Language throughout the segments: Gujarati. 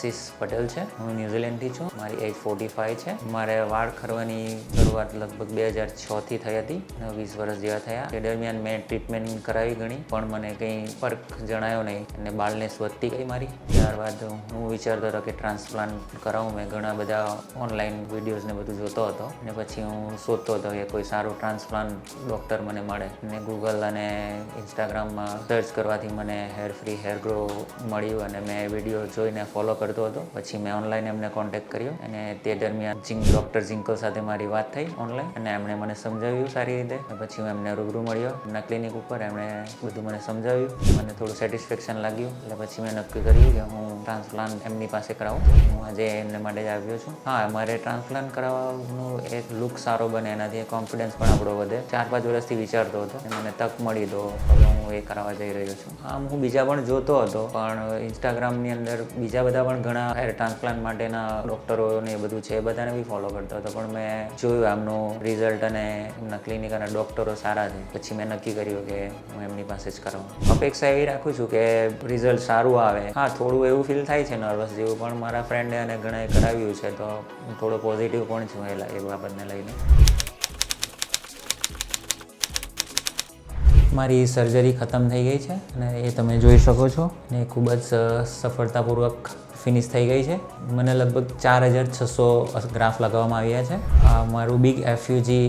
આશીષ પટેલ છે. હું ન્યુઝીલેન્ડથી છું. મારી એજ 45 છે. મારે વાળ ખરવાની શરૂઆત લગભગ 2006થી થઈ હતી. 20 વર્ષ જેવા થયા. તે દરમિયાન મેં ટ્રીટમેન્ટ કરાવી ઘણી, પણ મને કંઈ ફરક જણાયો નહીં અને બાલનેસ વધતી ગઈ મારી. ત્યારબાદ હું વિચારતો હતો કે ટ્રાન્સપ્લાન્ટ કરાવું. મેં ઘણા બધા ઓનલાઈન વિડીયોઝ ને બધું જોતો હતો અને પછી હું શોધતો હતો કે કોઈ સારું ટ્રાન્સપ્લાન્ટ ડૉક્ટર મને મળે. અને ગૂગલ અને ઇન્સ્ટાગ્રામમાં સર્ચ કરવાથી મને હેર ફ્રી હેર ગ્રો મળ્યું અને મેં વિડીયો જોઈને ફોલો કરતો હતો. પછી મેં ઓનલાઈન એમને કોન્ટેક્ટ કર્યો અને તે દરમિયાન ડૉક્ટર ઝિંકલ સાથે મારી વાત થઈ ઓનલાઈન અને એમણે મને સમજાવ્યું સારી રીતે. પછી હું એમને રૂબરૂ મળ્યો એમના ક્લિનિક ઉપર. એમણે બધું મને સમજાવ્યું. મને થોડું સેટિસ્ફેક્શન લાગ્યું. એટલે પછી મેં નક્કી કર્યું કે હું ટ્રાન્સપ્લાન્ટ એમની પાસે કરાવું. હું આજે એમને માટે જ આવ્યો છું. હા, મારે ટ્રાન્સપ્લાન્ટ કરાવવાનું એક લુક સારો બને, એનાથી કોન્ફિડન્સ પણ આપણો વધે. 4-5 વર્ષથી વિચારતો હતો અને મને તક મળી તો હવે હું એ કરાવવા જઈ રહ્યો છું. આમ હું બીજા પણ જોતો હતો, પણ ઇન્સ્ટાગ્રામની અંદર બીજા બધા પણ ઘણા હેર ટ્રાન્સપ્લાન્ટ માટેના ડૉક્ટરો ને એ બધું છે, એ બધાને બી ફોલો કરતો હતો. પણ મેં જોયું એમનું રિઝલ્ટ અને એમના ક્લિનિક અને ડૉક્ટરો સારા છે. પછી મેં નક્કી કર્યું કે હું એમની પાસે જ કરાવું. અપેક્ષા એવી રાખું છું કે રિઝલ્ટ સારું આવે. હા, થોડું એવું ફીલ થાય છે નર્વસ જેવું, પણ મારા ફ્રેન્ડે અને ઘણાએ કરાવ્યું છે તો હું થોડો પોઝિટિવ પણ છું એ બાબતને લઈને. મારી સર્જરી ખતમ થઈ ગઈ છે અને એ તમે જોઈ શકો છો ને ખૂબ જ સફળતાપૂર્વક ફિનિશ થઈ ગઈ છે. મને લગભગ 4600 ગ્રાફ લગાવવામાં આવ્યા છે. મારું બિગ એફયુજી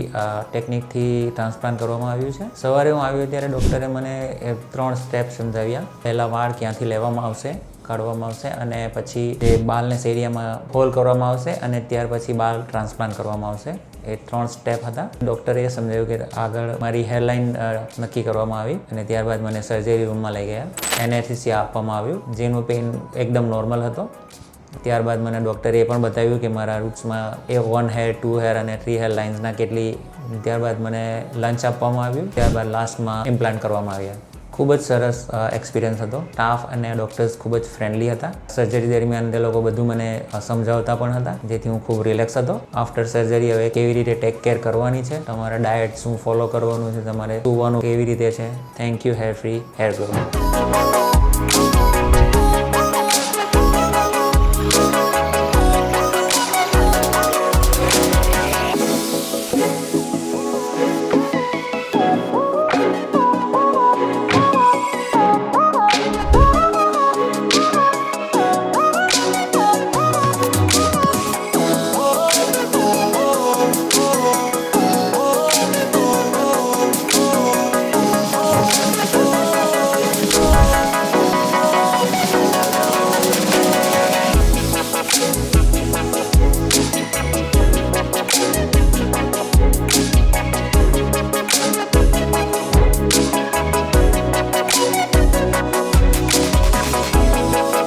ટેકનિકથી ટ્રાન્સપ્લાન્ટ કરવામાં આવ્યું છે. સવારે હું આવ્યો ત્યારે ડૉક્ટરે મને 3 સ્ટેપ સમજાવ્યા. પહેલાં વાળ ક્યાંથી લેવામાં આવશે, કાઢવામાં આવશે અને પછી તે બાલનેસ એરિયામાં હોલ કરવામાં આવશે અને ત્યાર પછી બાલ ટ્રાન્સપ્લાન્ટ કરવામાં આવશે. એ 3 સ્ટેપ હતા. ડૉક્ટરે એ સમજાવ્યું કે આગળ મારી હેરલાઇન નક્કી કરવામાં આવી અને ત્યારબાદ મને સર્જરી રૂમમાં લઈ ગયા. એનેસ્થેસિયા આપવામાં આવ્યું, જેનો પેઇન એકદમ નોર્મલ હતો. ત્યારબાદ મને ડૉક્ટરે એ પણ બતાવ્યું કે મારા રૂટ્સમાં 1 હેર, 2 હેર અને 3 હેર લાઇન્સના કેટલી. ત્યારબાદ મને લંચ આપવામાં આવ્યું. ત્યારબાદ લાસ્ટમાં ઇમ્પ્લાન્ટ કરવામાં આવ્યા. ખૂબ જ સરસ એક્સપિરિયન્સ હતો. સ્ટાફ અને ડૉક્ટર્સ ખૂબ જ ફ્રેન્ડલી હતા. સર્જરી દરમિયાન તે લોકો બધું મને સમજાવતા પણ હતા, જેથી હું ખૂબ રિલેક્સ હતો. આફ્ટર સર્જરી હવે કેવી રીતે ટેક કેર કરવાની છે, તમારા ડાયટ શું ફોલો કરવાનું છે, તમારે સૂવાનું કેવી રીતે છે. Thank you hair free hair grow.